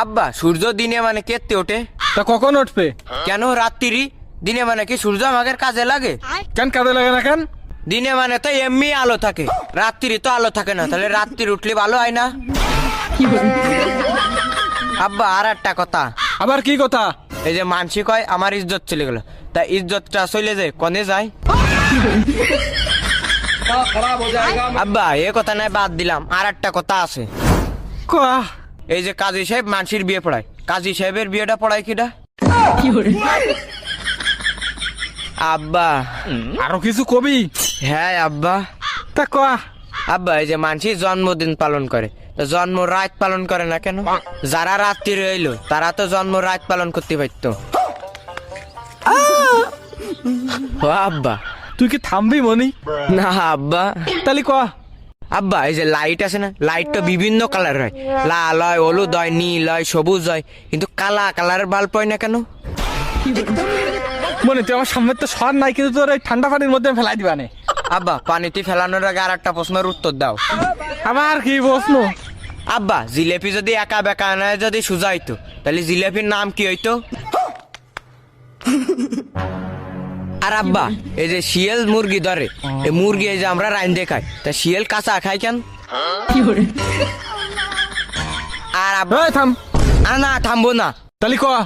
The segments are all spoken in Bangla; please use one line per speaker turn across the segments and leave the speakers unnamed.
আব্বা সূর্য দিনে মানে কেতে ওঠে?
তা কখন উঠবে?
কেন রাত্রি? দিনে মানে কি সূর্য আমাদের কাজে লাগে?
কেন কাজে লাগে না কেন?
দিনে মানে তো এমনি আলো থাকে, রাত্রি তো আলো থাকে না, তাহলে রাত্রি উঠলে ভালো হয় না? আব্বা আর একটা কথা।
আবার কি কথা?
এই যে মানসি কয় আমার ইজ্জত চলে গেল, তা ইজ্জতটা চলে যায় কনে যায়? আব্বা এ কথা নাই, বাদ দিলাম, আর একটা কথা আছে।
কয়া
এই যে কাজী সাহেব মানসির বিয়ে পড়ায়, কাজী সাহেবের বিয়েটা পড়ায় কিনা? আব্বা
আরো কিছু কবি?
হ্যাঁ আব্বা।
তা কয়া।
আব্বা এই যে মানসি জন্মদিন পালন করে, তো জন্ম রাত পালন করে না কেন? যারা রাত্রি রইলো তারা তো জন্ম রাত পালন করতে পারতো। ও আব্বা।
তুই কি থামবি মনি?
না আব্বা।
তাহলে কয়া।
আব্বা এই যে লাইট আছে না, লাইট তো বিভিন্ন কালার হয়, লাল হয়, হলুদ হয়, নীল হয়, সবুজ হয়, কিন্তু কালা কালারের বাল্ব হয় না কেন?
মনে তুই আমার সামনে তো সর নাই, কিন্তু তোর এই ঠান্ডা পানির মধ্যে ফেলাই দিবা নে।
আব্বা পানিতে ফেলানোর আগে আর একটা প্রশ্নের উত্তর দাও।
আবার কি প্রশ্ন?
আব্বা জিলেপি যদি একা বেকা নয় যদি সোজা হইতো, তাহলে জিলেপির নাম কি হইতো? আর আব্বা এই যে শিয়াল মুরগি ধরে, এই মুরগি এই যে আমরা রাইন্দে খাই, তা শিয়াল কাঁচা খাই কেন? আর আব্বা
এই থাম।
না থামবো না।
তাহলে কয়া।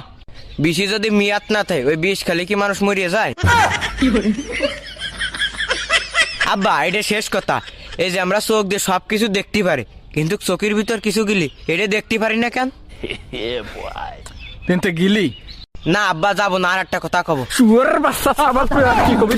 বিষে যদি মিয়াত না থাকে, ওই বিষ খেলে কি মানুষ মরিয়ে যায়? আব্বা এটা শেষ কথা। এই যে আমরা চোখ দিয়ে সবকিছু দেখতে পারি, কিন্তু চোখের ভিতর কিছু গিলি এটা দেখতে পারি না কেন?
কিন্তু গিলি
না আব্বা যাবো না, আর একটা কথা কব।
শুয়ার বাচ্চা আবার তুই আর কি কবি?